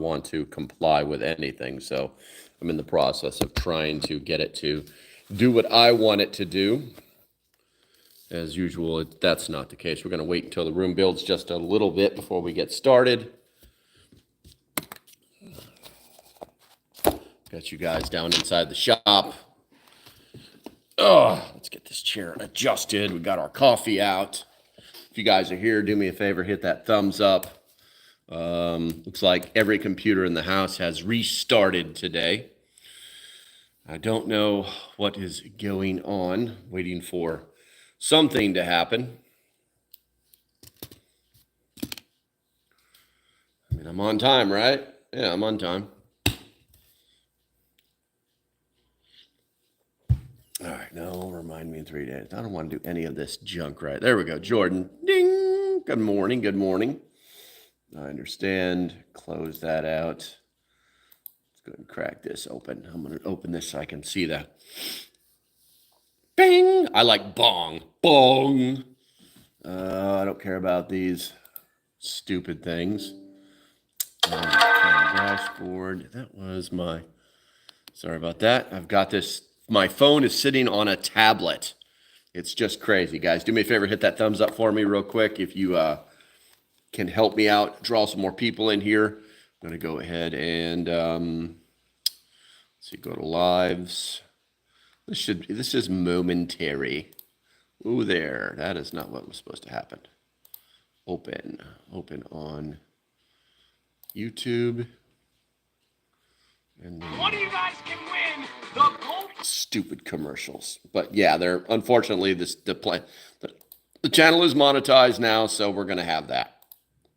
want to comply with anything. So I'm in the process of trying to get it to do what I want it to do. As usual, that's not the case. We're going to wait until the room builds just a little bit before we get started. Got you guys down inside the shop. Oh, let's get this chair adjusted. We got our coffee out. If you guys are here, do me a favor, hit that thumbs up. Looks like every computer in the house has restarted today. I don't know what is going on. Waiting for something to happen. I mean, I'm on time, right? Yeah, I'm on time. All right, no, remind me in 3 days. I don't want to do any of this junk, right? There we go, Jordan. Ding! Good morning, good morning. I understand. Close that out. Let's go ahead and crack this open. I'm going to open this so I can see that. Bing! I like bong. Bong! I don't care about these stupid things. Dashboard. That was my... Sorry about that. I've got this... My phone is sitting on a tablet. It's just crazy, guys. Do me a favor, hit that thumbs up for me real quick if you can help me out, draw some more people in here. I'm going to go ahead and let's see, go to lives. This is momentary. Ooh, there. That is not what was supposed to happen. Open on YouTube. And then one of you guys can win the gold. Stupid commercials, but yeah, they're unfortunately the channel is monetized now, so we're gonna have that.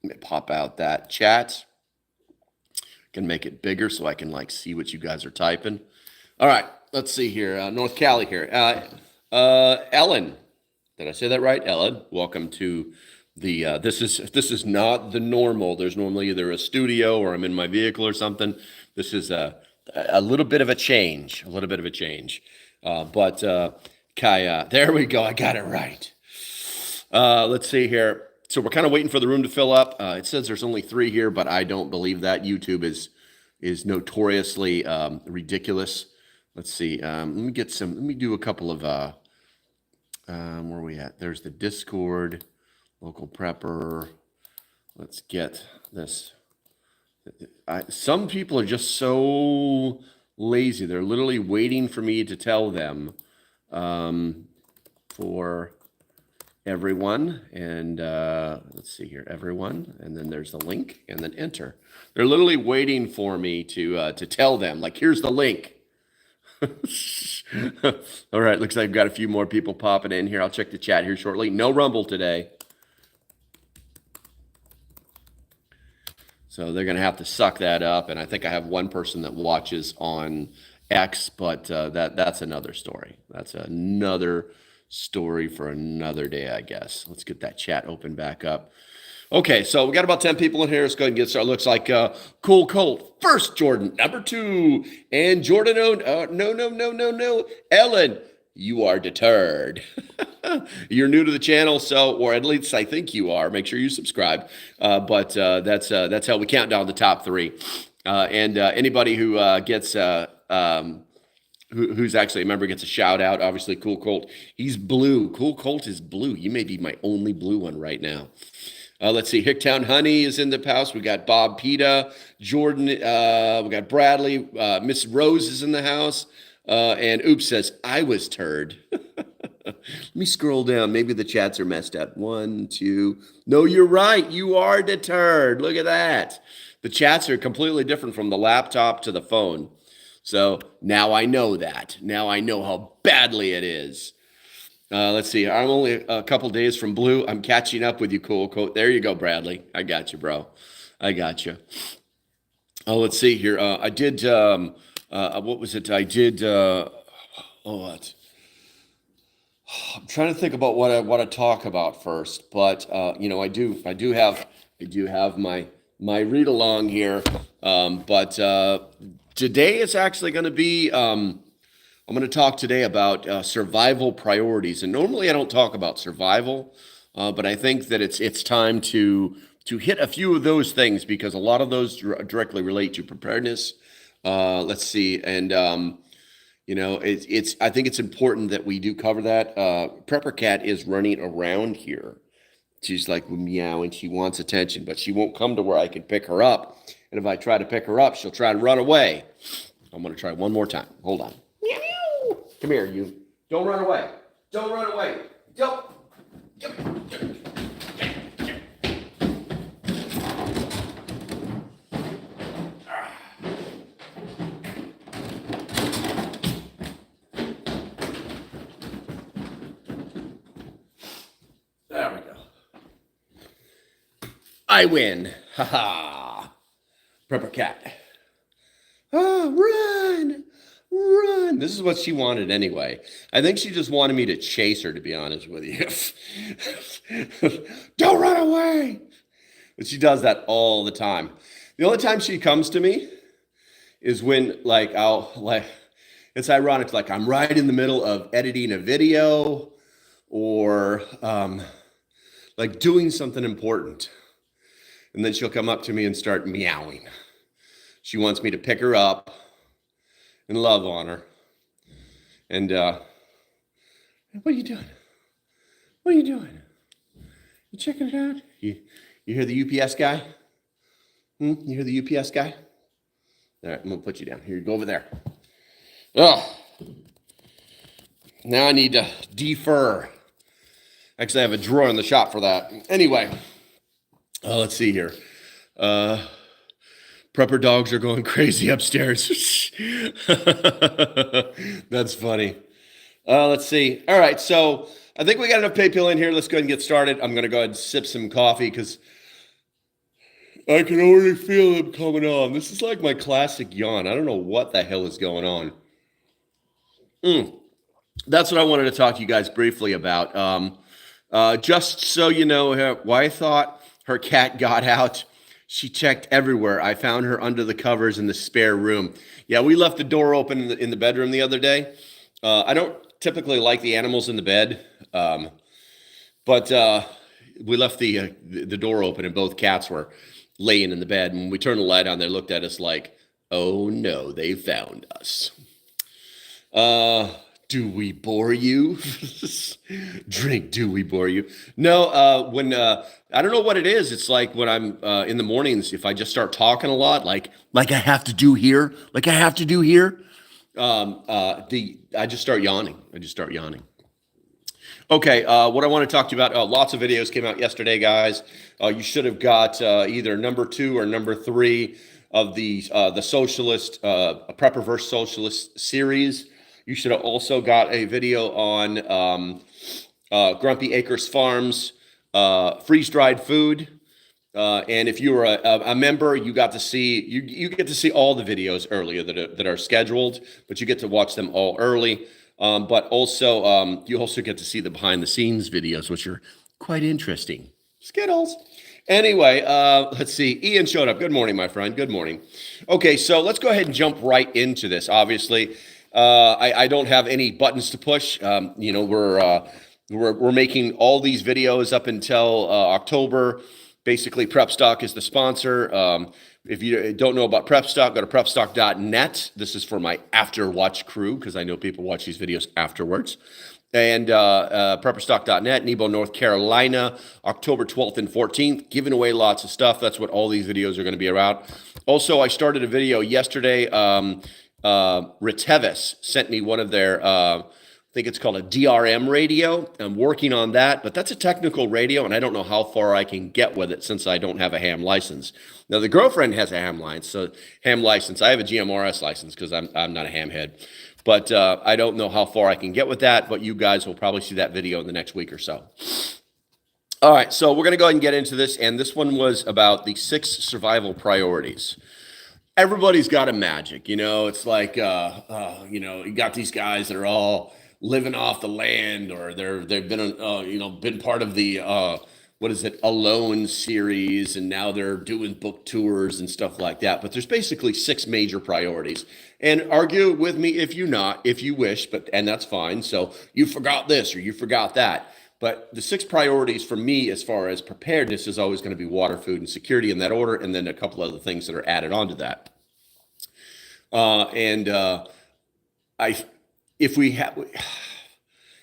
Let me pop out that chat. Can make it bigger so I can like see what you guys are typing. All right, let's see here. North Cali here. Ellen, did I say that right? Ellen, welcome to the. This is not the normal. There's normally either a studio or I'm in my vehicle or something. This is a little bit of a change. But Kaya, there we go. I got it right. Let's see here. So we're kind of waiting for the room to fill up. It says there's only 3 here, but I don't believe that. YouTube is notoriously ridiculous. Let's see. Let me do a couple of where are we at? There's the Discord, Localprepper. Let's get this. Some people are just so lazy. They're literally waiting for me to tell them for everyone. And let's see here, everyone. And then there's the link and then enter. They're literally waiting for me to tell them, like, here's the link. All right, looks like I've got a few more people popping in here. I'll check the chat here shortly. No Rumble today. So they're going to have to suck that up. And I think I have one person that watches on X, but that's another story. That's another story for another day, I guess. Let's get that chat open back up. Okay, so we got about 10 people in here. Let's go ahead and get started. Looks like Cool Colt. First, Jordan. Number 2. And Jordan, no. Ellen, you are deterred. You're new to the channel, or at least I think you are. Make sure you subscribe. But that's how we count down the top 3. And anybody who gets who's actually a member gets a shout out. Obviously, Cool Colt. He's blue. Cool Colt is blue. You may be my only blue one right now. Let's see. Hicktown Honey is in the house. We got Bob Pita, Jordan. We got Bradley. Miss Rose is in the house. And Oops says, I was turd. Let me scroll down. Maybe the chats are messed up. 1, 2. No, you're right. You are deterred. Look at that. The chats are completely different from the laptop to the phone. So now I know that. Now I know how badly it is. Let's see. I'm only a couple days from blue. I'm catching up with you, Cool Coat. There you go, Bradley. I got you, bro. I got you. Oh, let's see here. I did, what was it? I did, what? I'm trying to think about what I want to talk about first, but I do have my read along here. But today it's actually going to be I'm going to talk today about survival priorities. And normally I don't talk about survival, but I think that it's time to to hit a few of those things because a lot of those directly relate to preparedness. Let's see, and it's I think it's important that we do cover that. Prepper Cat is running around here. She's like meowing. She wants attention, but she won't come to where I can pick her up. And if I try to pick her up, she'll try to run away. I'm going to try one more time. Hold on. Meow. Come here, you. Don't run away. Don't run away. Don't. There we go. I win. Ha ha. Prepper Cat. Oh, run. Run. This is what she wanted anyway. I think she just wanted me to chase her, to be honest with you. Don't run away. But she does that all the time. The only time she comes to me is when, it's ironic, like I'm right in the middle of editing a video or like doing something important. And then she'll come up to me and start meowing. She wants me to pick her up and love on her. And what are you doing? What are you doing? You checking it out? You hear the UPS guy? You hear the UPS guy? All right, I'm gonna put you down. Here, go over there. Oh, now I need to defer. Actually, I have a drawer in the shop for that. Anyway, let's see here. Prepper dogs are going crazy upstairs. That's funny. Let's see. All right, so I think we got enough people in here. Let's go ahead and get started. I'm going to go ahead and sip some coffee because I can already feel them coming on. This is like my classic yawn. I don't know what the hell is going on. That's what I wanted to talk to you guys briefly about. Just so you know why I thought her cat got out. She checked everywhere. I found her under the covers in the spare room. Yeah, we left the door open in the bedroom the other day. I don't typically like the animals in the bed, but we left the door open and both cats were laying in the bed. And when we turned the light on, they looked at us like, oh no, they found us. Do we bore you? Drink, do we bore you? No, when I don't know what it is. It's like when I'm in the mornings, if I just start talking a lot, like I have to do here, I just start yawning. Okay, what I want to talk to you about, lots of videos came out yesterday, guys. You should have got either number 2 or number 3 of the Socialist, Prepper vs. Socialist series. You should have also got a video on Grumpy Acres Farms, freeze-dried food. And if you were a member, you got to see you get to see all the videos earlier that are scheduled, but you get to watch them all early. But also you also get to see the behind-the-scenes videos, which are quite interesting. Skittles. Anyway, let's see. Ian showed up. Good morning, my friend. Good morning. Okay, so let's go ahead and jump right into this. Obviously, I don't have any buttons to push. We're making all these videos up until October. Basically, Prep Stock is the sponsor. If you don't know about Prep Stock, go to prepstock.net. This is for my after watch crew because I know people watch these videos afterwards. And prepperstock.net, Nebo, North Carolina, October 12th and 14th, giving away lots of stuff. That's what all these videos are going to be about. Also, I started a video yesterday. Retevis sent me one of their, I think it's called a DRM radio. I'm working on that, but that's a technical radio, and I don't know how far I can get with it since I don't have a ham license. Now, the girlfriend has a ham license. I have a GMRS license because I'm not a ham head. But I don't know how far I can get with that, but you guys will probably see that video in the next week or so. All right, so we're going to go ahead and get into this, and this one was about the 6 survival priorities. Everybody's got a magic, it's like, you got these guys that are all living off the land, or they've been, been part of the, Alone series, and now they're doing book tours and stuff like that. But there's basically 6 major priorities. And argue with me if you wish, and that's fine. So you forgot this or you forgot that. But the 6 priorities for me, as far as preparedness, is always going to be water, food, and security in that order, and then a couple other things that are added onto that. If we have,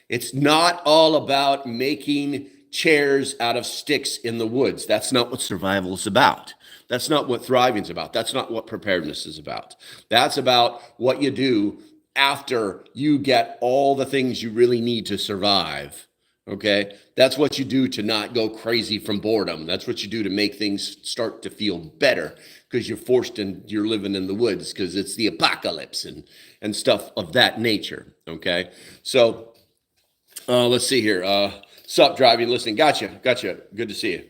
it's not all about making chairs out of sticks in the woods. That's not what survival is about. That's not what thriving is about. That's not what preparedness is about. That's about what you do after you get all the things you really need to survive. Okay? That's what you do to not go crazy from boredom. That's what you do to make things start to feel better, because you're living in the woods because it's the apocalypse and stuff of that nature. Okay? So let's see here. Sup, driving, listening. Gotcha. Good to see you.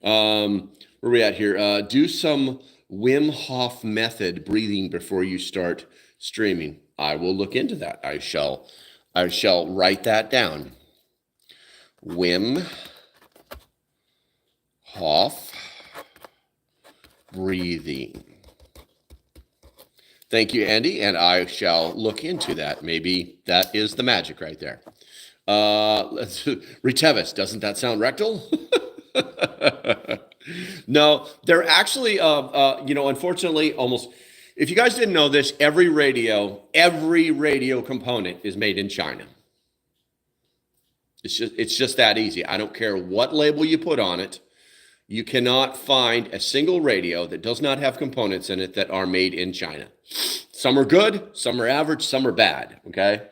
Where are we at here? Do some Wim Hof method breathing before you start streaming. I will look into that. I shall write that down. Wim Hof breathing. Thank you, Andy, and I shall look into that. Maybe that is the magic right there. Retevis, doesn't that sound rectal? No, they're actually, unfortunately, almost. If you guys didn't know this, every radio component is made in China. It's just that easy. I don't care what label you put on it. You cannot find a single radio that does not have components in it that are made in China. Some are good, some are average, some are bad. Okay,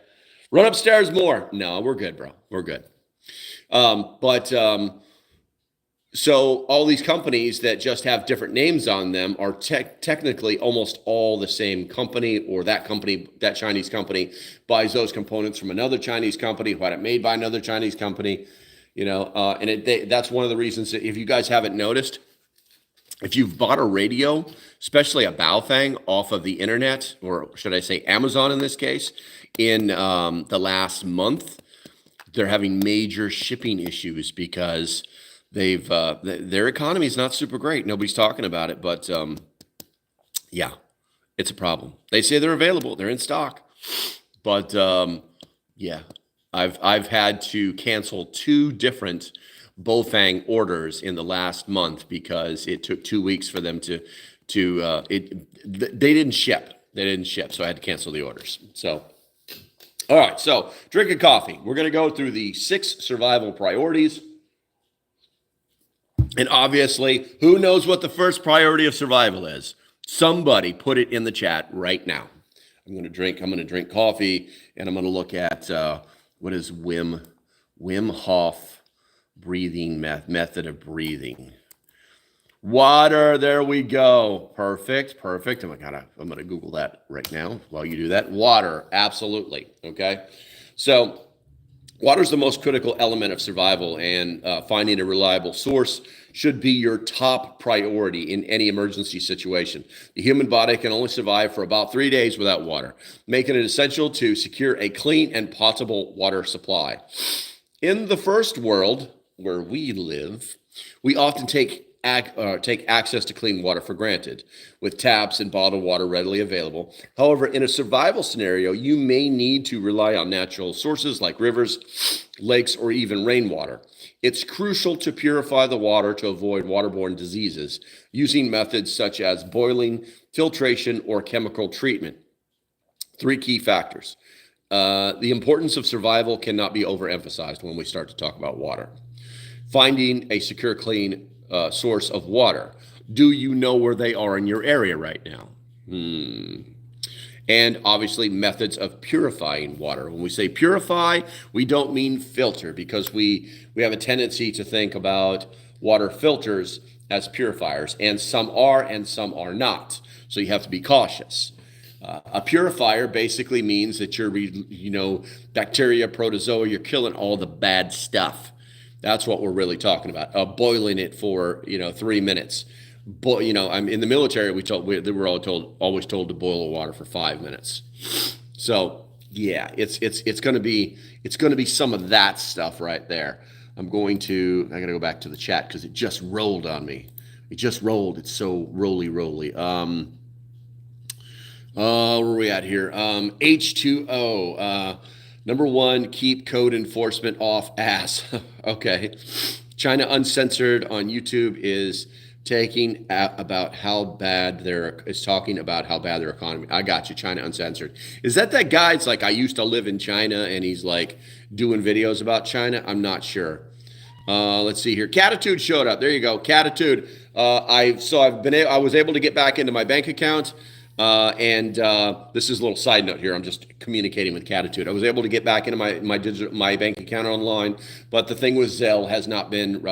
run upstairs more. No, we're good, bro. We're good. So all these companies that just have different names on them are technically almost all the same company, or that Chinese company buys those components from another Chinese company who had it made by another Chinese company, that's one of the reasons that, if you guys haven't noticed, if you've bought a radio, especially a Baofeng, off of the internet, or should I say Amazon in this case, in the last month, they're having major shipping issues because their economy is not super great. Nobody's talking about it, but yeah, it's a problem. They say they're available, they're in stock, but yeah, I've had to cancel 2 different Baofeng orders in the last month because it took 2 weeks for them they didn't ship. So I had to cancel the orders. So, all right. So drinking coffee. We're going to go through the 6 survival priorities. And obviously, who knows what the first priority of survival is? Somebody put it in the chat right now. I'm going to drink coffee, and I'm going to look at what is Wim Hof breathing method of breathing. Water, there we go. Perfect. I'm going to Google that right now while you do that. Water, absolutely. Okay. So water is the most critical element of survival, and finding a reliable source should be your top priority in any emergency situation. The human body can only survive for about 3 days without water, making it essential to secure a clean and potable water supply. In the first world, where we live, we often take access to clean water for granted, with taps and bottled water readily available. However, in a survival scenario, you may need to rely on natural sources like rivers, lakes, or even rainwater. It's crucial to purify the water to avoid waterborne diseases using methods such as boiling, filtration, or chemical treatment. 3 key factors. The importance of survival cannot be overemphasized when we start to talk about water. Finding a secure, clean source of water. Do you know where they are in your area right now? And obviously methods of purifying water. When we say purify, we don't mean filter, because we have a tendency to think about water filters as purifiers, and some are not. So you have to be cautious. A purifier basically means that you're, bacteria, protozoa, you're killing all the bad stuff. That's what we're really talking about. Boiling it for 3 minutes. I'm in the military. They were always told to boil the water for 5 minutes. So yeah, it's going to be some of that stuff right there. I got to go back to the chat because it just rolled on me. It just rolled. It's so roly. Where are we at here? H2O. Number one, keep code enforcement off ass. Okay. China Uncensored on YouTube is talking about how bad their economy. I got you, China Uncensored. Is that guy? It's like I used to live in China, and he's like doing videos about China. I'm not sure. Let's see here. Catitude showed up. There you go, Catitude. I was able to get back into my bank account. And this is a little side note here. I'm just communicating with Catitude. I was able to get back into my bank account online, but the thing with Zelle has not been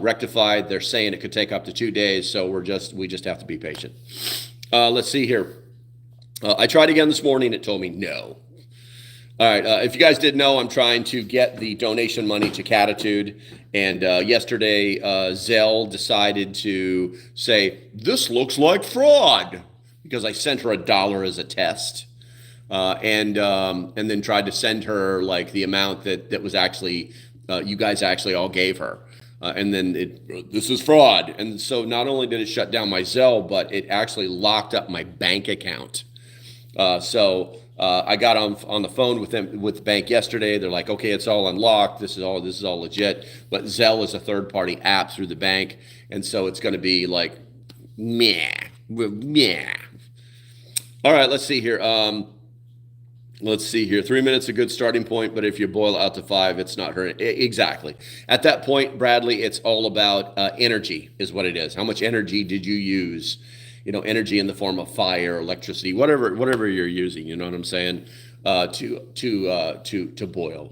rectified. They're saying it could take up to 2 days, so we just have to be patient. Let's see here. I tried again this morning. It told me no. All right. If you guys didn't know, I'm trying to get the donation money to Catitude. And yesterday, Zelle decided to say, this looks like fraud, because I sent her $1 as a test. And then tried to send her like the amount that was actually, you guys actually all gave her. And then this is fraud. And so not only did it shut down my Zelle, but it actually locked up my bank account. So I got on the phone with the bank yesterday. They're like, okay, it's all unlocked. This is all legit. But Zelle is a third-party app through the bank, and so it's going to be like, meh. All right, let's see here. 3 minutes a good starting point, but if you boil it out to 5, it's not hurting. Exactly. At that point, Bradley, it's all about energy, is what it is. How much energy did you use? Energy in the form of fire, electricity, whatever you're using. You know what I'm saying? To boil.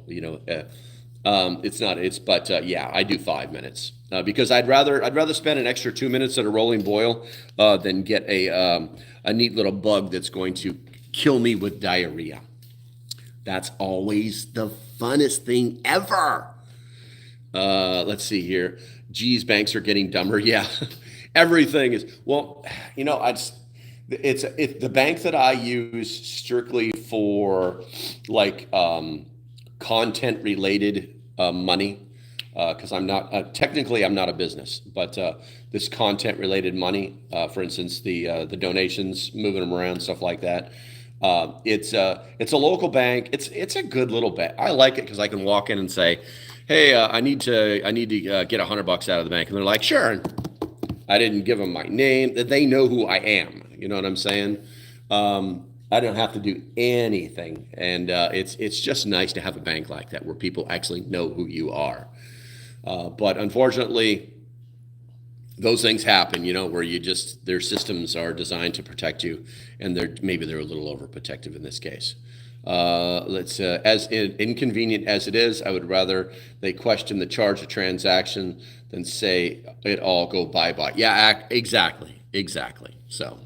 I do 5 minutes because I'd rather spend an extra 2 minutes at a rolling boil than get a neat little bug that's going to kill me with diarrhea. That's always the funnest thing ever. Let's see here. Geez, banks are getting dumber. Yeah. Everything is, it's the bank that I use strictly for like content related money, because I'm not a business, but this content related money, for instance, the donations, moving them around, stuff like that. It's a local bank. It's a good little bank. I like it because I can walk in and say, hey, I need to get $100 out of the bank, and they're like, sure. I didn't give them my name. They know who I am. You know what I'm saying? I don't have to do anything. And it's just nice to have a bank like that where people actually know who you are. But unfortunately, those things happen, where their systems are designed to protect you, and maybe they're a little overprotective in this case. As inconvenient as it is, I would rather they question the charge of transaction than say it all go bye-bye. Yeah, exactly. So,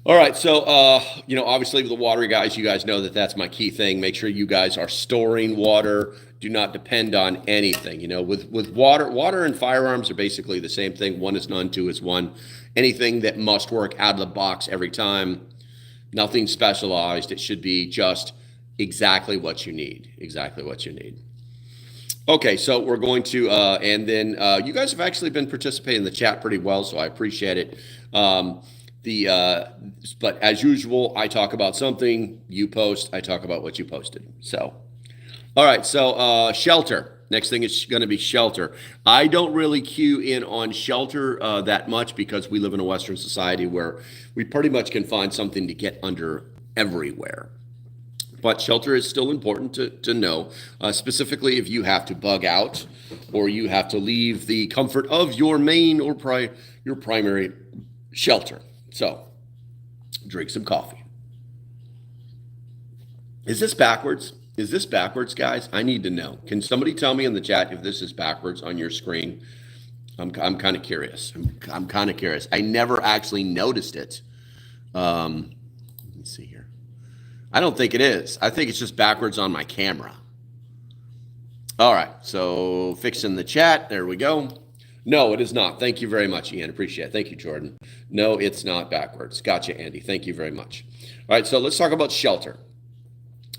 all right. So, obviously with the water guys, you guys know that's my key thing. Make sure you guys are storing water. Do not depend on anything. With water and firearms are basically the same thing. One is none, two is one. Anything that must work out of the box every time. Nothing specialized. It should be just exactly what you need. Okay, so we're going to, and then you guys have actually been participating in the chat pretty well, so I appreciate it. But as usual, I talk about something, you post, I talk about what you posted. So, all right, so shelter. Next thing is going to be shelter. I don't really cue in on shelter that much because we live in a Western society where we pretty much can find something to get under everywhere. But shelter is still important to know, specifically if you have to bug out or you have to leave the comfort of your main or your primary shelter. So, drink some coffee. Is this backwards? Guys? I need to know. Can somebody tell me in the chat if this is backwards on your screen? I'm kind of curious. I'm kind of curious. I never actually noticed it. Let me see here. I don't think it is. I think it's just backwards on my camera. All right. So fixing the chat. There we go. No, it is not. Thank you very much, Ian. Appreciate it. Thank you, Jordan. No, it's not backwards. Gotcha, Andy. Thank you very much. All right. So let's talk about shelter.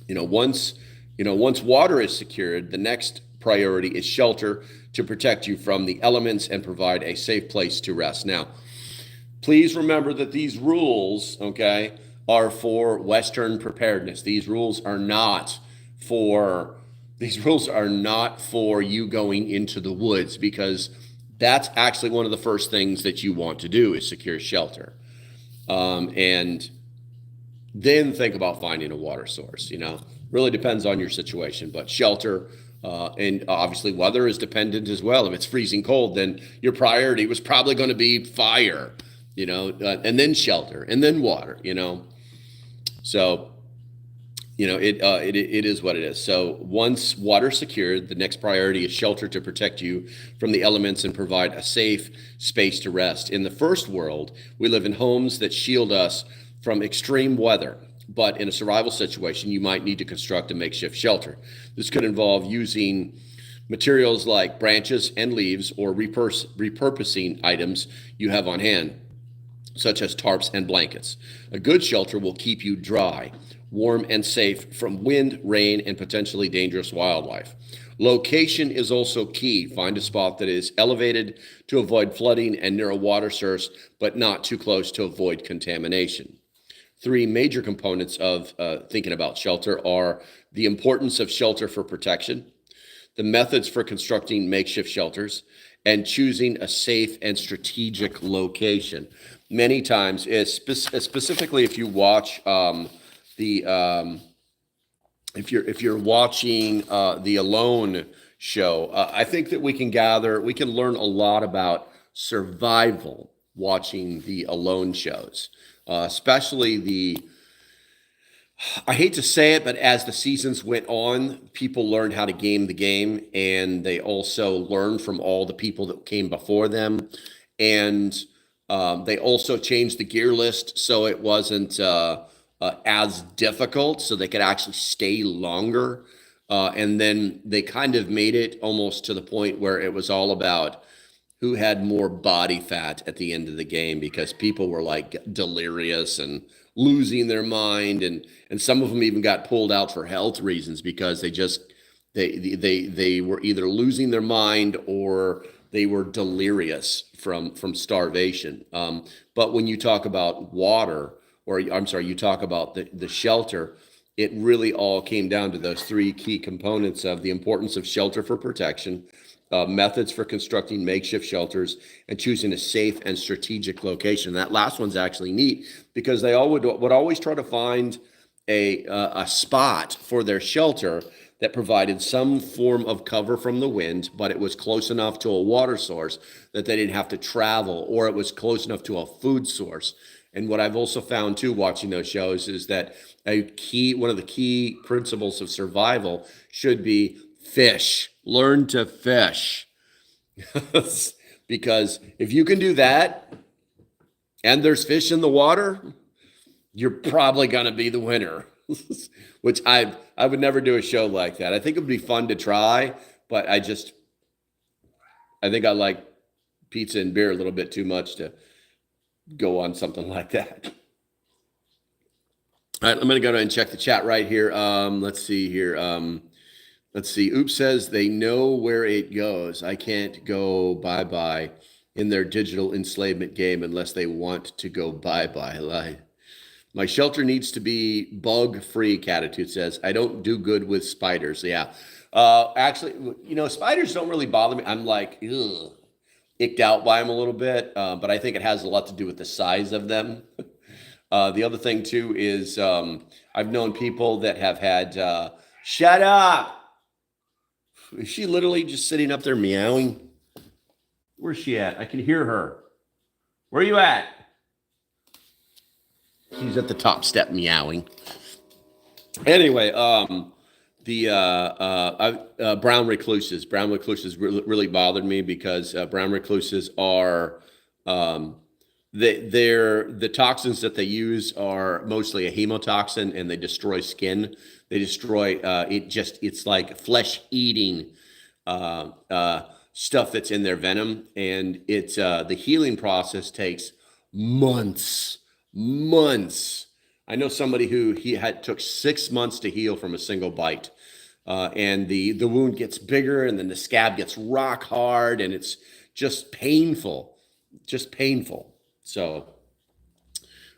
Once water is secured, the next priority is shelter to protect you from the elements and provide a safe place to rest. Now, please remember that these rules, okay, are for Western preparedness. These rules are not for you going into the woods, because that's actually one of the first things that you want to do is secure shelter. And then think about finding a water source. Really depends on your situation, but shelter, and obviously weather is dependent as well. If it's freezing cold, then your priority was probably going to be fire, and then shelter, and then water. So it is what it is. So once water secured, the next priority is shelter to protect you from the elements and provide a safe space to rest. In the first world, we live in homes that shield us from extreme weather, but in a survival situation, you might need to construct a makeshift shelter. This could involve using materials like branches and leaves, or repurposing items you have on hand, such as tarps and blankets. A good shelter will keep you dry, warm, and safe from wind, rain, and potentially dangerous wildlife. Location is also key. Find a spot that is elevated to avoid flooding and near a water source, but not too close to avoid contamination. Three major components of thinking about shelter are the importance of shelter for protection, the methods for constructing makeshift shelters, and choosing a safe and strategic location. Many times, specifically if you watch if you're watching the Alone show, I think that we can learn a lot about survival watching the Alone shows, especially I hate to say it, but as the seasons went on, people learned how to game the game, and they also learned from all the people that came before them. And they also changed the gear list so it wasn't as difficult, so they could actually stay longer. And then they kind of made it almost to the point where it was all about who had more body fat at the end of the game, because people were like delirious and losing their mind, and some of them even got pulled out for health reasons because they were either losing their mind or they were delirious from starvation. But when you talk about water, or I'm sorry, you talk about the shelter, it really all came down to those three key components of the importance of shelter for protection, methods for constructing makeshift shelters, and choosing a safe and strategic location. That last one's actually neat because they all would always try to find a spot for their shelter that provided some form of cover from the wind, but it was close enough to a water source that they didn't have to travel, or it was close enough to a food source. And what I've also found too, watching those shows, is that one of the key principles of survival should be fish. Learn to fish. Because if you can do that and there's fish in the water, you're probably going to be the winner. Which I would never do a show like that. I think it would be fun to try, but I think I like pizza and beer a little bit too much to go on something like that. All right, I'm going to go and check the chat right here. Let's see here. Let's see. Oops says they know where it goes. I can't go bye-bye in their digital enslavement game unless they want to go bye-bye. My shelter needs to be bug-free, Catitude says. I don't do good with spiders. Yeah. Actually, spiders don't really bother me. I'm like, ugh, icked out by them a little bit, but I think it has a lot to do with the size of them. The other thing, too, is I've known people that have had, shut up. Is she literally just sitting up there meowing? Where's she at? I can hear her. Where are you at? She's at the top step meowing. Anyway, the brown recluses. Brown recluses really bothered me because brown recluses are the toxins that they use are mostly a hemotoxin, and they destroy skin. They destroy it's like flesh eating stuff that's in their venom, and it's the healing process takes months. I know somebody who took 6 months to heal from a single bite, and the wound gets bigger, and then the scab gets rock hard, and it's just painful. So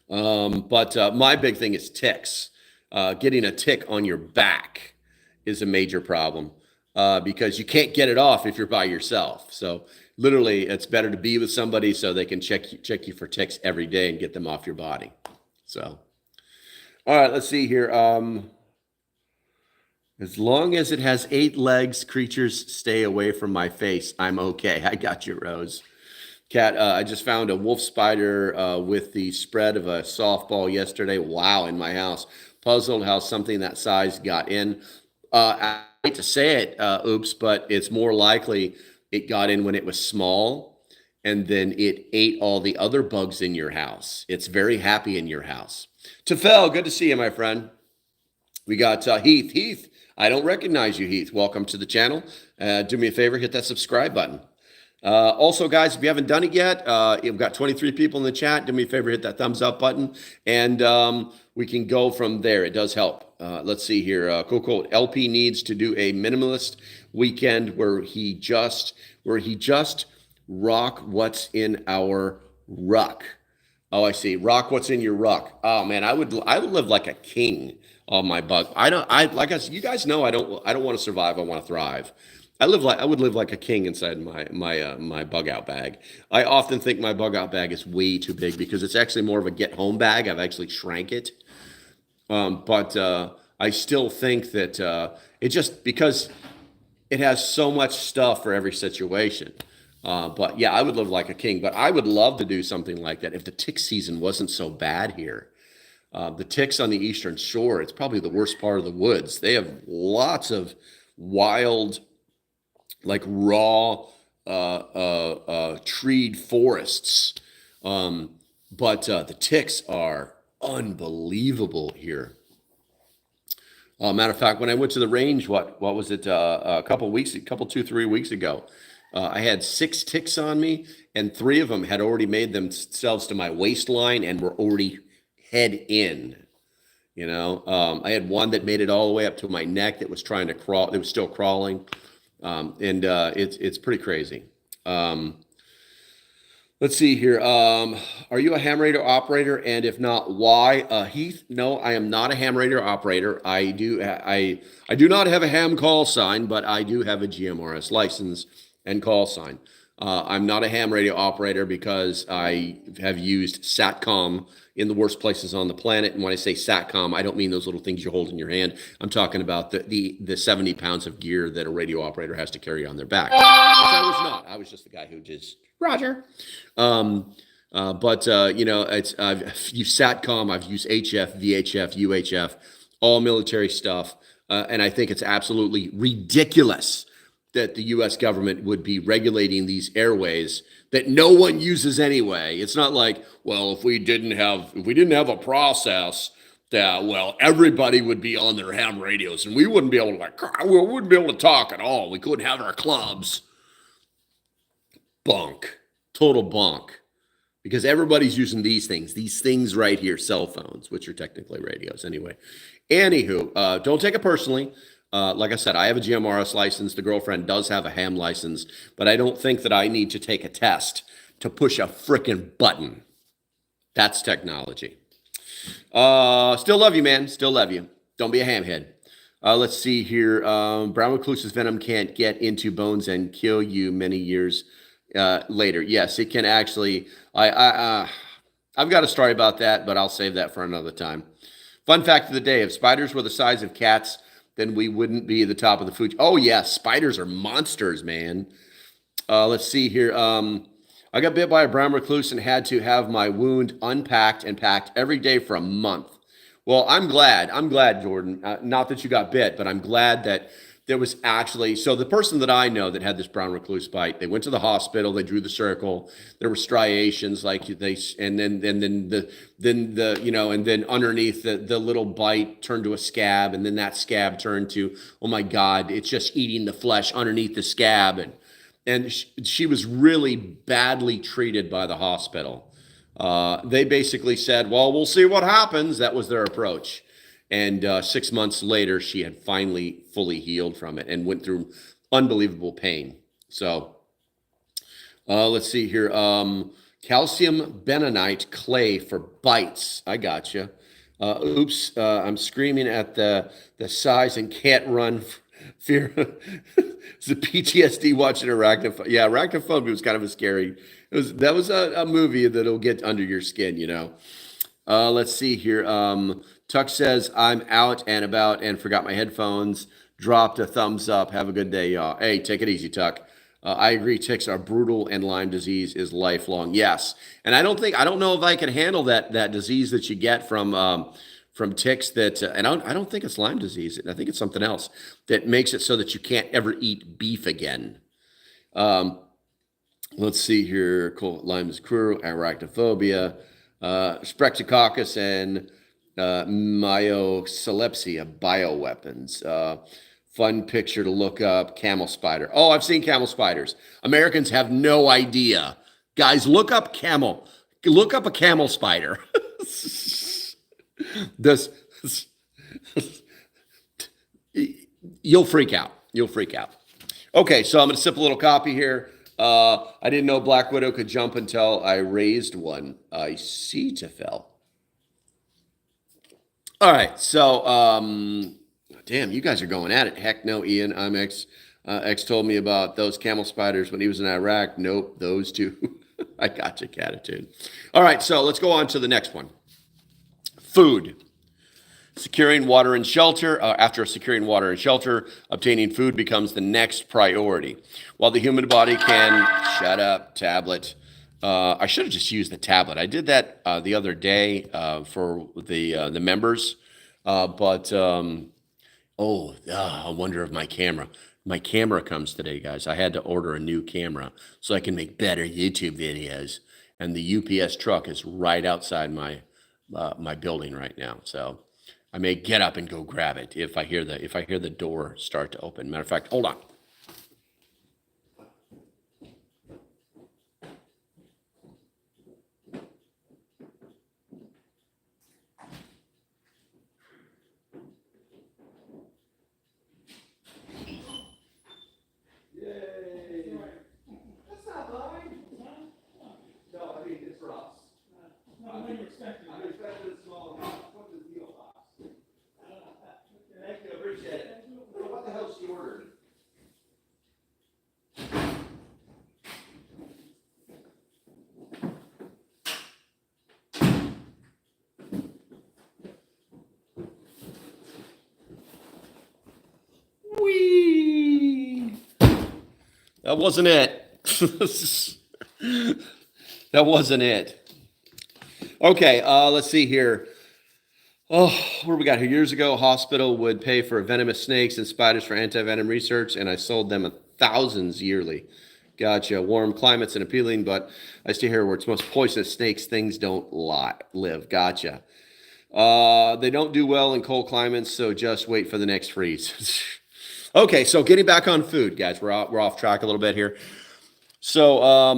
But my big thing is ticks. Getting a tick on your back is a major problem because you can't get it off if you're by yourself. So literally, it's better to be with somebody so they can check you for ticks every day and get them off your body. So, all right, let's see here. As long as it has 8 legs, creatures stay away from my face. I'm okay. I got you, Rose. Cat, I just found a wolf spider with the spread of a softball yesterday. Wow, in my house. Puzzled how something that size got in. I hate to say it, oops, but it's more likely it got in when it was small, and then it ate all the other bugs in your house. It's very happy in your house. Tefel, good to see you, my friend. We got Heath. Heath, I don't recognize you, Heath. Welcome to the channel. Do me a favor, hit that subscribe button. Also, guys, if you haven't done it yet, you've got 23 people in the chat. Do me a favor, hit that thumbs up button, and we can go from there. It does help. Let's see here. Coco LP needs to do a minimalist weekend where he just rock what's in our ruck. Oh, I see. Rock what's in your ruck. Oh man, I would live like a king on my bug. You guys know I don't want to survive. I want to thrive. I would live like a king inside my bug out bag. I often think my bug out bag is way too big because it's actually more of a get home bag. I've actually shrank it. But I still think that it just because it has so much stuff for every situation. But yeah, I would live like a king, but I would love to do something like that if the tick season wasn't so bad here. The ticks on the Eastern Shore, it's probably the worst part of the woods. They have lots of wild, like raw, treed forests. But the ticks are unbelievable here. Matter of fact, when I went to the range, what was it? A couple 2-3 weeks ago, I had 6 ticks on me, and 3 of them had already made themselves to my waistline and were already head in. I had one that made it all the way up to my neck that was trying to crawl. It was still crawling. It's pretty crazy. Let's see here. Are you a ham radio operator? And if not, why? Heath, no, I am not a ham radio operator. I do not have a ham call sign, but I do have a GMRS license and call sign. I'm not a ham radio operator because I have used SATCOM in the worst places on the planet. And when I say SATCOM, I don't mean those little things you hold in your hand. I'm talking about the 70 pounds of gear that a radio operator has to carry on their back. Which I was not. I was just the guy who just, Roger. I've used SATCOM, I've used HF, VHF, UHF, all military stuff. And I think it's absolutely ridiculous that the U.S. government would be regulating these airways that no one uses anyway. It's not like, well, if we didn't have a process that, well, everybody would be on their ham radios and we wouldn't be able to talk at all. We couldn't have our clubs. Bunk, total bunk, because everybody's using these things right here, cell phones, which are technically radios anyway. Anywho, don't take it personally. Like I said, I have a GMRS license. The girlfriend does have a ham license, but I don't think that I need to take a test to push a frickin' button. That's technology. Still love you, man. Still love you. Don't be a hamhead. Let's see here. Brown recluse's venom can't get into bones and kill you many years later. Yes, it can actually. I've got a story about that, but I'll save that for another time. Fun fact of the day: if spiders were the size of cats, then we wouldn't be at the top of the food. Oh, yeah, spiders are monsters, man. Let's see here. I got bit by a brown recluse and had to have my wound unpacked and packed every day for a month. Well, I'm glad, Jordan. Not that you got bit, but I'm glad that there was actually, so the person that I know that had this brown recluse bite, they went to the hospital, they drew the circle, there were striations, and then underneath the little bite turned to a scab, and then that scab turned to, oh my God, it's just eating the flesh underneath the scab, and she was really badly treated by the hospital. They basically said, well, we'll see what happens. That was their approach. And 6 months later, she had finally fully healed from it and went through unbelievable pain. So let's see here. Calcium bentonite clay for bites. I gotcha. Oops, I'm screaming at the size and can't run. Fear. It's a PTSD watching Arachnophobia. Yeah, Arachnophobia was kind of a scary. That was a movie that'll get under your skin, you know. Let's see here. Tuck says I'm out and about and forgot my headphones. Dropped a thumbs up. Have a good day, y'all. Hey, take it easy, Tuck. I agree. Ticks are brutal, and Lyme disease is lifelong. Yes, and I don't know if I can handle that disease that you get from ticks. That and I don't think it's Lyme disease. I think it's something else that makes it so that you can't ever eat beef again. Let's see here. Cool. Lyme is cruel. Arachnophobia, Streptococcus, and myocelepsia bioweapons. Fun picture to look up. Camel spider. Oh, I've seen camel spiders. Americans have no idea. Guys, look up camel. Look up a camel spider. This, you'll freak out. You'll freak out. Okay, so I'm going to sip a little coffee here. I didn't know Black Widow could jump until I raised one. I see to fell. All right, so damn, you guys are going at it. Heck no, Ian. I'm X told me about those camel spiders when he was in Iraq. Nope, those two. I got you, Catitude. All right, so let's go on to the next one. Food. Securing water and shelter. After securing water and shelter, obtaining food becomes the next priority. While the human body can, shut up, tablet. I should have just used the tablet. I did that the other day for the members, but I wonder if my camera comes today, guys. I had to order a new camera so I can make better YouTube videos, and the UPS truck is right outside my building right now. So I may get up and go grab it if I hear the door start to open. Matter of fact, hold on. That wasn't it. That wasn't it. Okay, let's see here. Oh, what do we got here? Years ago, a hospital would pay for venomous snakes and spiders for anti-venom research, and I sold them thousands yearly. Gotcha. Warm climates and appealing, but I stay here where it's most poisonous snakes. Things don't live. Gotcha. They don't do well in cold climates, so just wait for the next freeze. Okay, so getting back on food, guys. We're off track a little bit here. So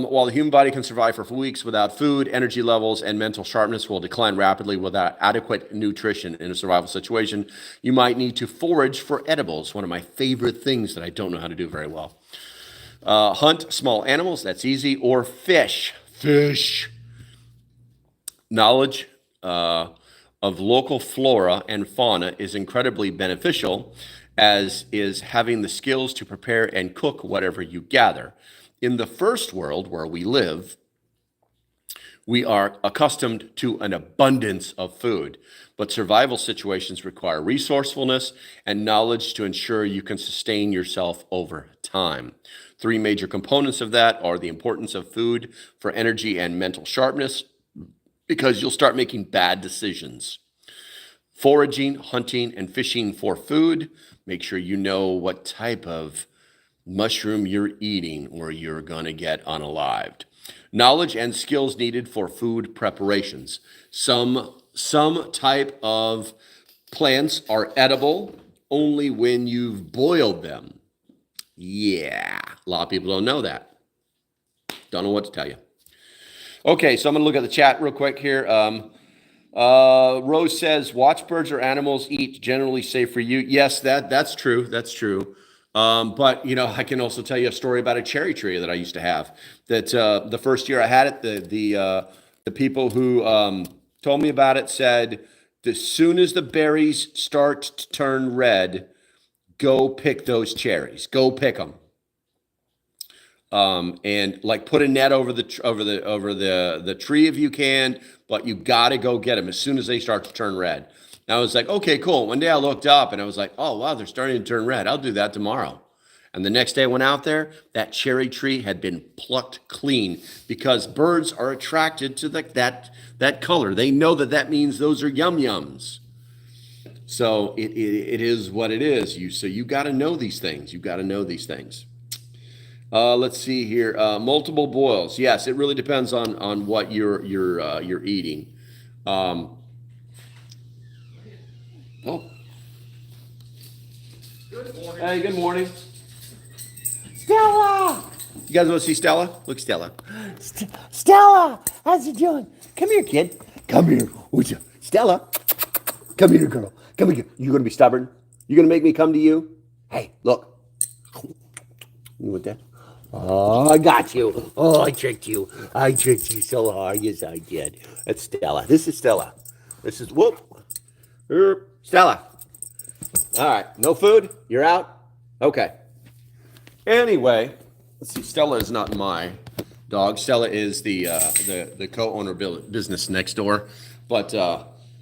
while the human body can survive for weeks without food, energy levels and mental sharpness will decline rapidly without adequate nutrition in a survival situation. You might need to forage for edibles, one of my favorite things that I don't know how to do very well. Hunt small animals, that's easy, or fish. Knowledge of local flora and fauna is incredibly beneficial, as is having the skills to prepare and cook whatever you gather. In the first world where we live, we are accustomed to an abundance of food, but survival situations require resourcefulness and knowledge to ensure you can sustain yourself over time. Three major components of that are the importance of food for energy and mental sharpness, because you'll start making bad decisions. Foraging, hunting, and fishing for food. Make sure you know what type of mushroom you're eating or you're going to get unalived. Knowledge and skills needed for food preparations. Some type of plants are edible only when you've boiled them. Yeah, a lot of people don't know that. Don't know what to tell you. Okay, so I'm going to look at the chat real quick here. Rose says, watchbirds or animals eat generally safe for you. Yes, that's true. That's true. But I can also tell you a story about a cherry tree that I used to have. That the first year I had it, the people who told me about it said, as soon as the berries start to turn red, go pick those cherries. Go pick them. And like put a net over the tree if you can, but you got to go get them as soon as they start to turn red. And I was like, okay, cool. One day I looked up and I was like, oh wow, they're starting to turn red. I'll do that tomorrow. And the next day I went out there, that cherry tree had been plucked clean because birds are attracted to that color. They know that means those are yum yums. So it is what it is. So you got to know these things. You got to know these things. Let's see here. Multiple boils. Yes, it really depends on what you're eating. Oh. Good morning. Hey, good morning. Stella! You guys want to see Stella? Look, Stella. Stella! How's it doing? Come here, kid. Come here. Would you? Stella! Come here, girl. Come here. You gonna be stubborn? You gonna make me come to you? Hey, look. You want that? Oh, I got you. Oh, I tricked you. I tricked you so hard. Yes, I did. That's Stella. This is Stella. This is, whoop. Stella. All right. No food? You're out? Okay. Anyway, let's see. Stella is not my dog. Stella is the co-owner business next door. But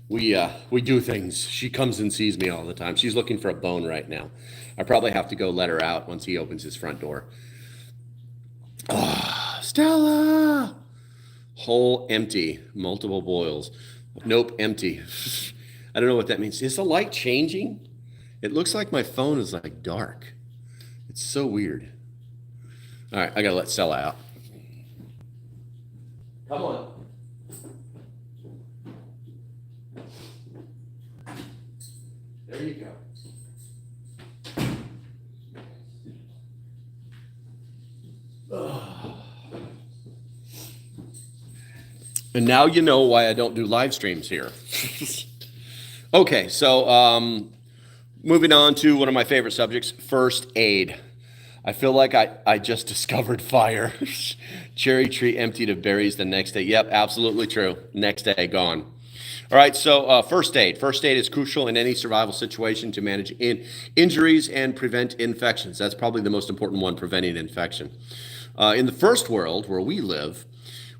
we do things. She comes and sees me all the time. She's looking for a bone right now. I probably have to go let her out once he opens his front door. Oh, Stella! Hole empty. Multiple boils. Nope, empty. I don't know what that means. Is the light changing? It looks like my phone is like dark. It's so weird. All right, I gotta let Stella out. Come on. There you go. And now you know why I don't do live streams here. Okay, so moving on to one of my favorite subjects, first aid. I feel like I just discovered fire. Cherry tree emptied of berries the next day. Yep, absolutely true. Next day, gone. All right, so first aid. First aid is crucial in any survival situation to manage injuries and prevent infections. That's probably the most important one, preventing infection. In the first world, where we live,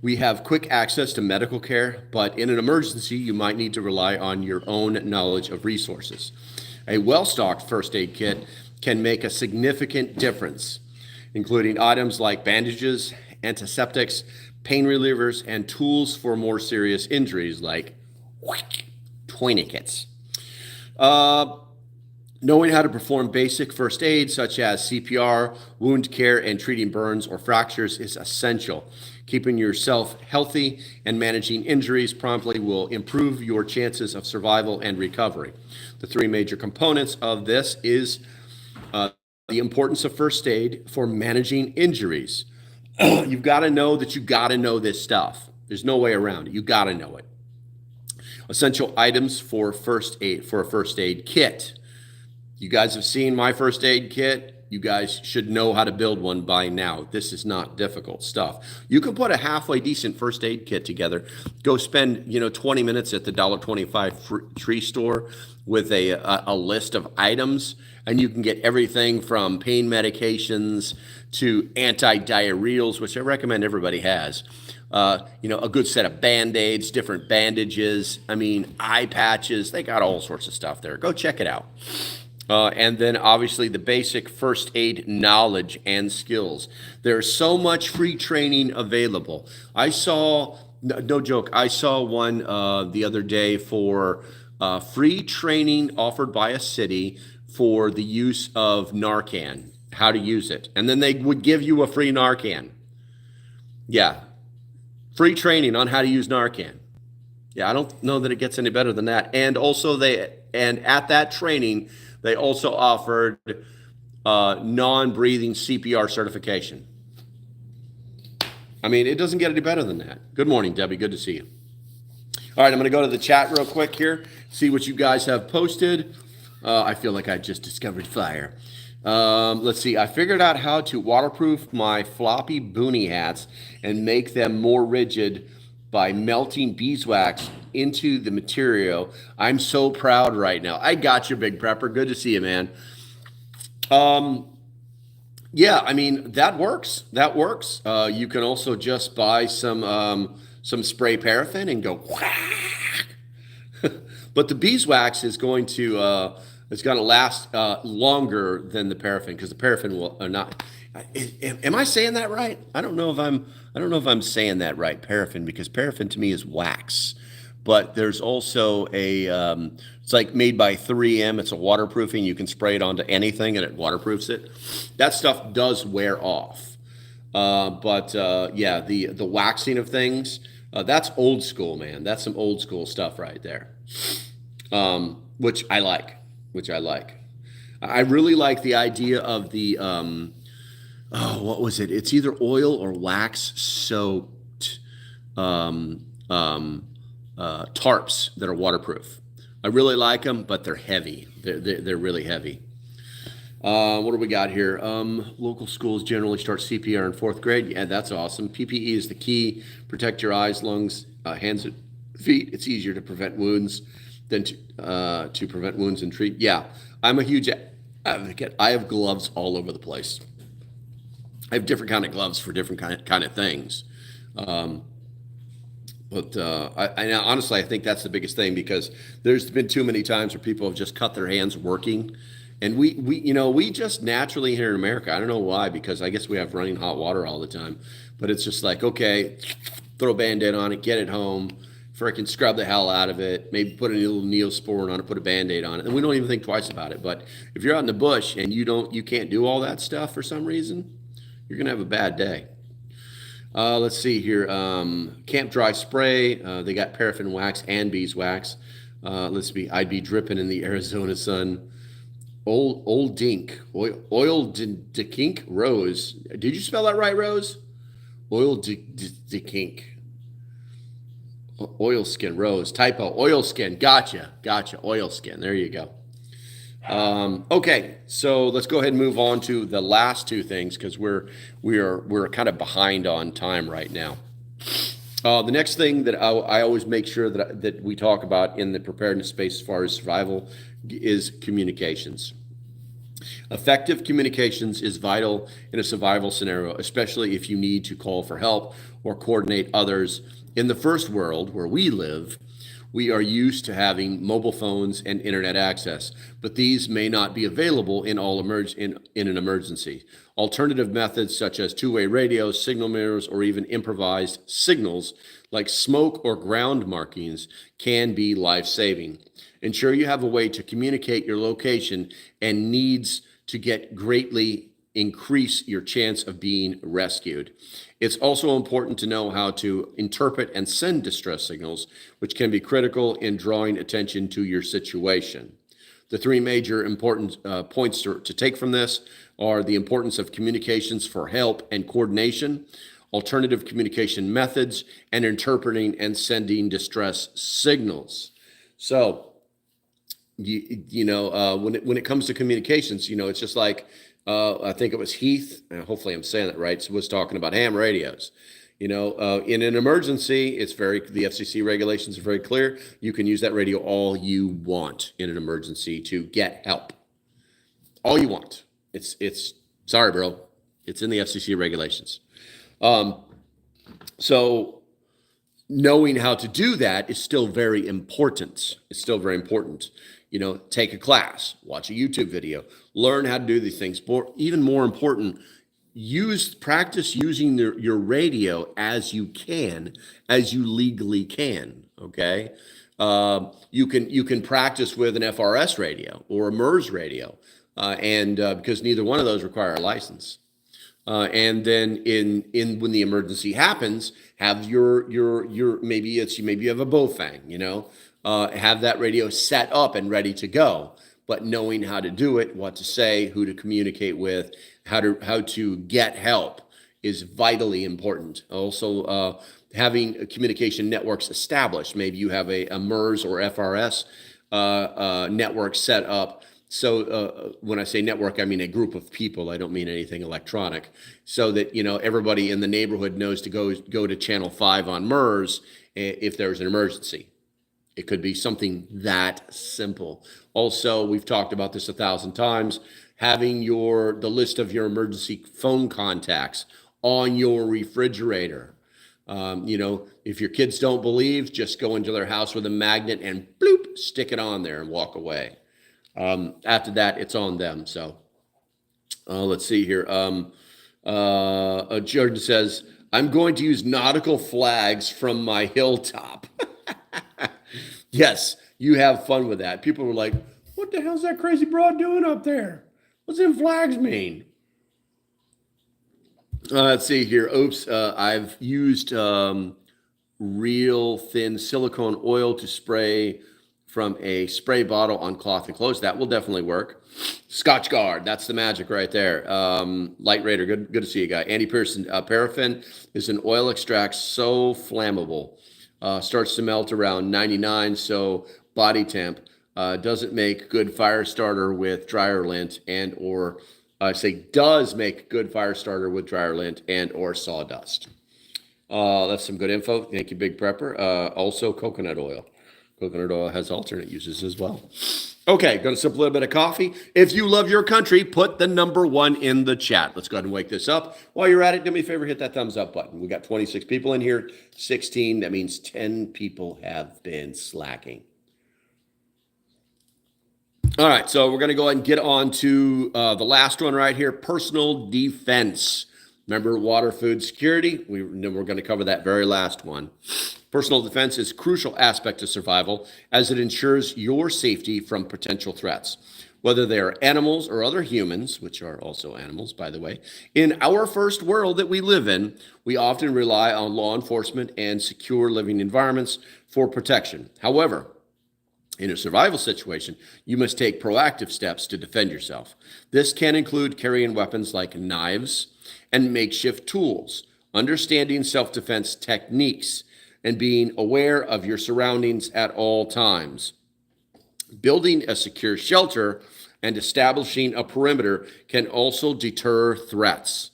we have quick access to medical care, but in an emergency, you might need to rely on your own knowledge of resources. A well-stocked first aid kit can make a significant difference, including items like bandages, antiseptics, pain relievers, and tools for more serious injuries like tourniquets. Knowing how to perform basic first aid, such as CPR, wound care, and treating burns or fractures is essential. Keeping yourself healthy and managing injuries promptly will improve your chances of survival and recovery. The three major components of this is the importance of first aid for managing injuries. You've got to know that you got to know this stuff. There's no way around it. You got to know it. Essential items for first aid, for a first aid kit. You guys have seen my first aid kit. You guys should know how to build one by now. This is not difficult stuff. You can put a halfway decent first aid kit together. Go spend 20 minutes at the $1.25 tree store with a list of items, and you can get everything from pain medications to anti-diarrheals, which I recommend everybody has. A good set of Band-Aids, different bandages, eye patches. They got all sorts of stuff there. Go check it out. And then obviously the basic first aid knowledge and skills. There's so much free training available. I saw, no joke, I saw one the other day for free training offered by a city for the use of Narcan, how to use it. And then they would give you a free Narcan. Yeah, free training on how to use Narcan. Yeah, I don't know that it gets any better than that. And also at that training, they also offered non-breathing CPR certification. It doesn't get any better than that. Good morning, Debbie. Good to see you. All right, I'm going to go to the chat real quick here, see what you guys have posted. I feel like I just discovered fire. Let's see. I figured out how to waterproof my floppy boonie hats and make them more rigid by melting beeswax into the material. I'm so proud right now. I got you, Big Prepper. Good to see you, man. Yeah, I mean that works. That works. You can also just buy some spray paraffin and go whack. But the beeswax is going to it's going to last longer than the paraffin because the paraffin will not. Am I saying that right? I don't know if I'm saying that right. Paraffin, because paraffin to me is wax, but there's also a it's like made by 3M. It's a waterproofing. You can spray it onto anything and it waterproofs it. That stuff does wear off. But yeah, the waxing of things, that's old school, man. That's some old school stuff right there. Which I like. Which I like. I really like the idea of the oh, what was it? It's either oil or wax soaked tarps that are waterproof. I really like them, but they're heavy. They're really heavy. What do we got here? Local schools generally start CPR in 4th grade. Yeah, that's awesome. PPE is the key. Protect your eyes, lungs, hands, and feet. It's easier to prevent wounds than to prevent wounds and treat. Yeah, I'm a huge advocate. I have gloves all over the place. I have different kind of gloves for different kind of things. But honestly, I think that's the biggest thing because there's been too many times where people have just cut their hands working. And we just naturally here in America, I don't know why, because I guess we have running hot water all the time, but it's just like, okay, throw a Band-Aid on it, get it home, freaking scrub the hell out of it, maybe put a little Neosporin on it, put a Band-Aid on it. And we don't even think twice about it. But if you're out in the bush and you can't do all that stuff for some reason, you're going to have a bad day. Let's see here. Camp Dry Spray. They got paraffin wax and beeswax. I'd be dripping in the Arizona sun. Old Dink. Oil Dink Rose. Did you spell that right, Rose? Oil Dink. Oilskin Rose. Typo. Oilskin. Gotcha. Oilskin. There you go. Okay, so let's go ahead and move on to the last two things because we're kind of behind on time right now. The next thing that I always make sure that we talk about in the preparedness space as far as survival is communications. Effective communications is vital in a survival scenario, especially if you need to call for help or coordinate others. In the first world where we live, we are used to having mobile phones and internet access, but these may not be available in an emergency. Alternative methods such as two-way radios, signal mirrors, or even improvised signals like smoke or ground markings can be life-saving. Ensure you have a way to communicate your location and needs to greatly increase your chance of being rescued. It's also important to know how to interpret and send distress signals, which can be critical in drawing attention to your situation. The three major important points to take from this are the importance of communications for help and coordination, alternative communication methods, and interpreting and sending distress signals. So, when it comes to communications, it's just like, I think it was Heath, hopefully I'm saying that right, was talking about ham radios. In an emergency, the FCC regulations are very clear. You can use that radio all you want in an emergency to get help. All you want. It's sorry, bro. It's in the FCC regulations. So knowing how to do that is still very important. It's still very important. Take a class, watch a YouTube video, learn how to do these things. But even more important, practice using your radio as you legally can. Okay, you can practice with an FRS radio or a MERS radio, and because neither one of those require a license. And then when the emergency happens, have your maybe you have a Bofang, have that radio set up and ready to go, but knowing how to do it, what to say, who to communicate with, how to get help is vitally important. Also, having communication networks established. Maybe you have a MERS or FRS network set up when I say network, I mean a group of people. I don't mean anything electronic. So that, everybody in the neighborhood knows to go to channel 5 on MERS if there's an emergency. It could be something that simple. Also, we've talked about this 1,000 times, having the list of your emergency phone contacts on your refrigerator. If your kids don't believe, just go into their house with a magnet and bloop, stick it on there and walk away. After that, it's on them. So let's see here. Jordan says, I'm going to use nautical flags from my hilltop. Yes, you have fun with that. People were like, what the hell's that crazy broad doing up there? What's them flags mean? Let's see here. Oops, I've used real thin silicone oil to spray from a spray bottle on cloth and clothes. That will definitely work. Scotch Guard, that's the magic right there. Light Raider, good to see you, guy. Andy Pearson, paraffin is an oil extract so flammable. Starts to melt around 99, so body temp. Doesn't make good fire starter with dryer lint does make good fire starter with dryer lint and or sawdust. That's some good info. Thank you, Big Prepper. Also coconut oil. Coconut oil has alternate uses as well. Okay, going to sip a little bit of coffee. If you love your country, put the number 1 in the chat. Let's go ahead and wake this up. While you're at it, do me a favor, hit that thumbs up button. We got 26 people in here, 16. That means 10 people have been slacking. All right, so we're going to go ahead and get on to the last one right here, personal defense. Remember water, food security? We're going to cover that very last one. Personal defense is a crucial aspect of survival as it ensures your safety from potential threats, whether they are animals or other humans, which are also animals, by the way. In our first world that we live in, we often rely on law enforcement and secure living environments for protection. However, in a survival situation, you must take proactive steps to defend yourself. This can include carrying weapons like knives and makeshift tools, understanding self-defense techniques, and being aware of your surroundings at all times. Building a secure shelter and establishing a perimeter can also deter threats.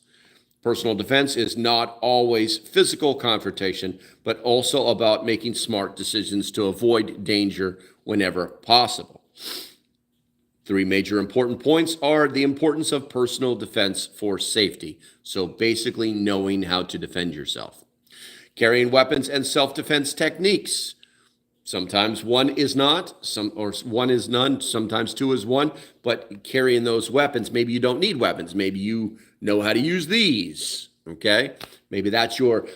Personal defense is not always physical confrontation, but also about making smart decisions to avoid danger whenever possible. 3 major important points are the importance of personal defense for safety. So basically knowing how to defend yourself. Carrying weapons and self-defense techniques. Sometimes 1 is not, 1 is none, sometimes 2 is 1, but carrying those weapons, maybe you don't need weapons, maybe you know how to use these, okay? Maybe that's your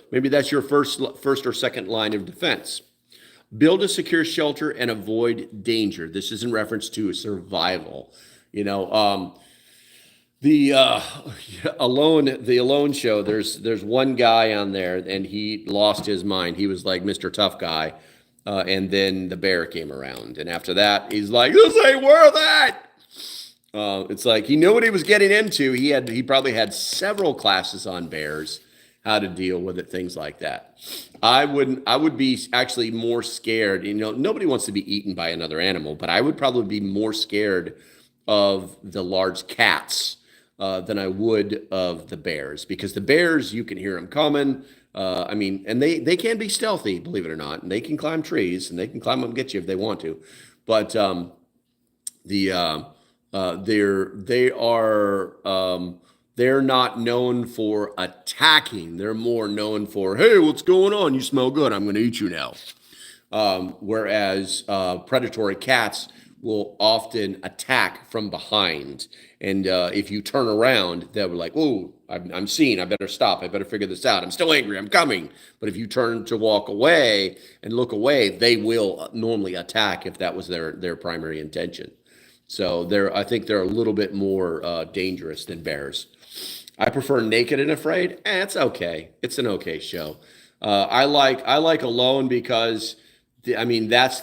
first or second line of defense. Build a secure shelter and avoid danger. This is in reference to survival. The Alone show, there's one guy on there and he lost his mind. He was like Mr. Tough Guy. And then the bear came around. And after that, he's like, this ain't worth it. It's like he knew what he was getting into. He probably had several classes on bears, how to deal with it, things like that. I would be actually more scared. Nobody wants to be eaten by another animal, but I would probably be more scared of the large cats than I would of the bears, because the bears, you can hear them coming. And they can be stealthy, believe it or not, and they can climb trees and they can climb up and get you if they want to. But they're not known for attacking. They're more known for, hey, what's going on? You smell good. I'm going to eat you now. Whereas predatory cats will often attack from behind. And if you turn around, they'll be like, oh, I'm seen. I better stop. I better figure this out. I'm still angry. I'm coming. But if you turn to walk away and look away, they will normally attack if that was their primary intention. So I think they're a little bit more dangerous than bears. I prefer Naked and Afraid. It's okay. It's an okay show. I like Alone because, that's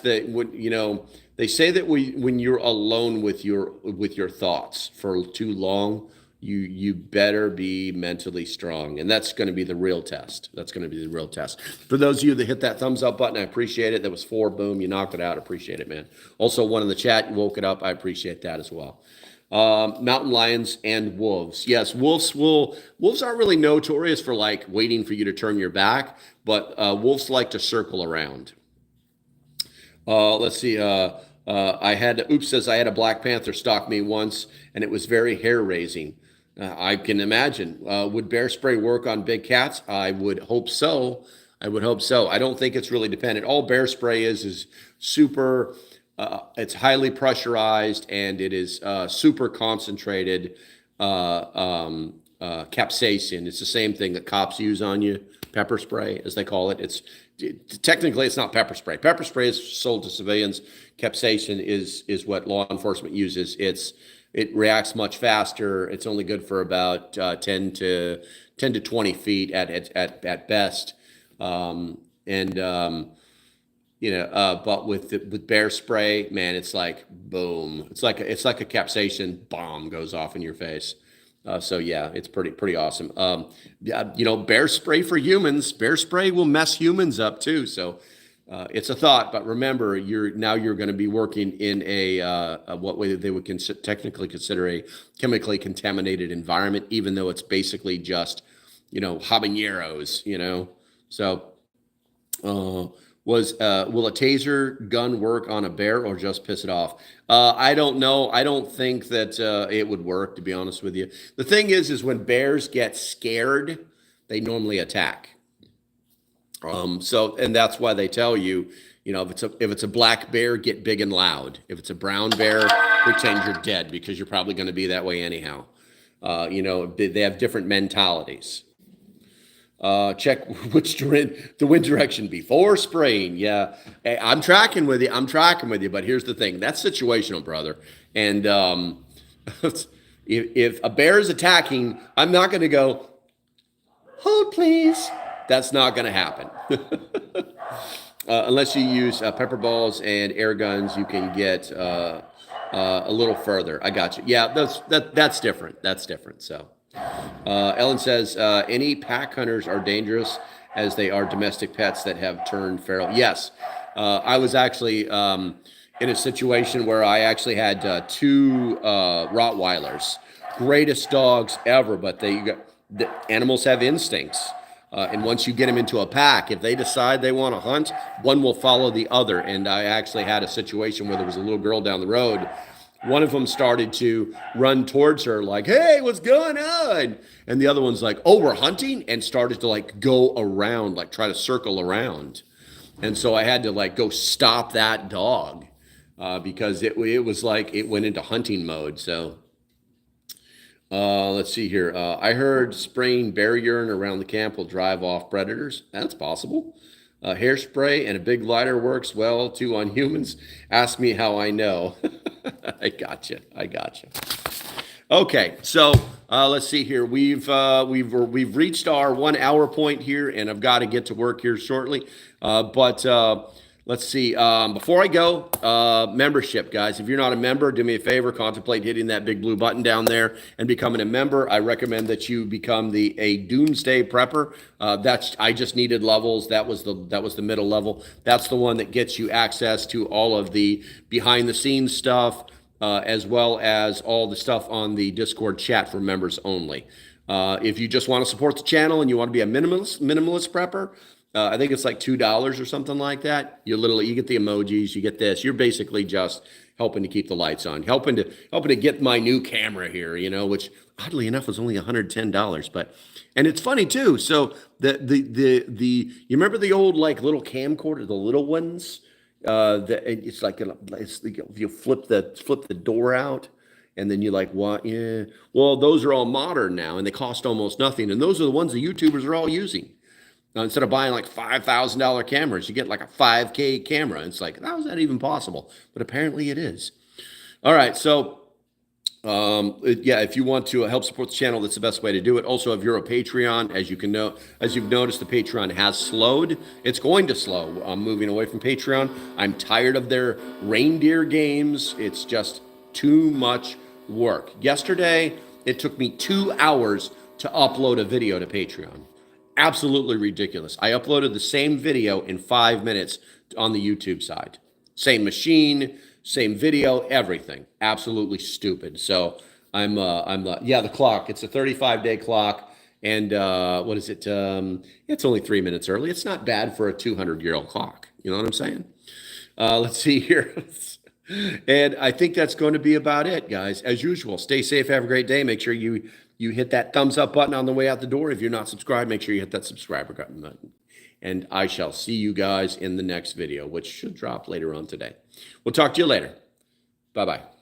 they say that when you're alone with your thoughts for too long, you better be mentally strong, and that's going to be the real test. That's going to be the real test. For those of you that hit that thumbs up button, I appreciate it. That was 4. Boom, you knocked it out. Appreciate it, man. Also, one in the chat, you woke it up. I appreciate that as well. Mountain lions and wolves. Yes, wolves aren't really notorious for like waiting for you to turn your back, but wolves like to circle around. Let's see. Oops says I had a black panther stalk me once, and it was very hair raising. I can imagine. Would bear spray work on big cats? I would hope so. I don't think it's really dependent. All bear spray is super. It's highly pressurized, and it is super concentrated capsaicin. It's the same thing that cops use on you, pepper spray, as they call it. Technically, it's not pepper spray. Pepper spray is sold to civilians. Capsaicin is what law enforcement uses. It reacts much faster. It's only good for about 10 to 20 feet at best. But with bear spray, man, it's like boom. It's like a capsaicin bomb goes off in your face. So yeah, it's pretty awesome. Bear spray for humans. Bear spray will mess humans up too. So it's a thought, but remember, you're going to be working in what way they would technically consider a chemically contaminated environment, even though it's basically just habaneros. So will a taser gun work on a bear or just piss it off? I don't know. I don't think that it would work, to be honest with you. The thing is when bears get scared, they normally attack. And that's why they tell you, if it's a black bear, get big and loud. If it's a brown bear, pretend you're dead, because you're probably going to be that way anyhow. They have different mentalities. Check the wind direction before spraying. Yeah, hey, I'm tracking with you. But here's the thing: that's situational, brother. And if a bear is attacking, I'm not going to go, hold please. That's not going to happen. Unless you use pepper balls and air guns, you can get a little further. I got you. Yeah, that's different. That's different. So. Ellen says, any pack hunters are dangerous as they are domestic pets that have turned feral. Yes. I was actually in a situation where I actually had 2 Rottweilers, greatest dogs ever, but the animals have instincts. And once you get them into a pack, if they decide they want to hunt, one will follow the other. And I actually had a situation where there was a little girl down the road. One of them started to run towards her like, hey, what's going on? And the other one's like, oh, we're hunting, and started to like go around, like try to circle around. And so I had to like go stop that dog because it was like it went into hunting mode. So let's see here. I heard spraying bear urine around the camp will drive off predators. That's possible. Hairspray and a big lighter works well too on humans. Ask me how I know. I gotcha. Okay, so let's see here. We've reached our 1 hour point here, and I've got to get to work here shortly. But let's see. Before I go, membership, guys. If you're not a member, do me a favor. Contemplate hitting that big blue button down there and becoming a member. I recommend that you become a Doomsday Prepper. I just needed levels. That was the middle level. That's the one that gets you access to all of the behind the scenes stuff, as well as all the stuff on the Discord chat for members only. If you just want to support the channel and you want to be a minimalist prepper, I think it's like $2 or something like that. You get the emojis, you get this. You're basically just helping to keep the lights on, helping to get my new camera here, which oddly enough was only $110. And it's funny too. So you remember the old like little camcorder, the little ones? It's like you flip the door out. And then you're like, what? Yeah. Well, those are all modern now, and they cost almost nothing. And those are the ones the YouTubers are all using. Now, instead of buying like $5,000 cameras, you get like a 5K camera. It's like, how is that even possible? But apparently it is. All right. So, if you want to help support the channel, that's the best way to do it. Also, if you're a Patreon, as you've noticed, the Patreon has slowed. It's going to slow. I'm moving away from Patreon. I'm tired of their reindeer games. It's just too much work. Yesterday, it took me 2 hours to upload a video to Patreon. Absolutely ridiculous. I uploaded the same video in 5 minutes on the YouTube side. Same machine, same video, everything. Absolutely stupid. So the clock. It's a 35-day clock. And what is it? It's only 3 minutes early. It's not bad for a 200-year-old clock. You know what I'm saying? Let's see here. And I think that's going to be about it, guys. As usual, stay safe. Have a great day. Make sure you hit that thumbs up button on the way out the door. If you're not subscribed, make sure you hit that subscribe button. And I shall see you guys in the next video, which should drop later on today. We'll talk to you later. Bye-bye.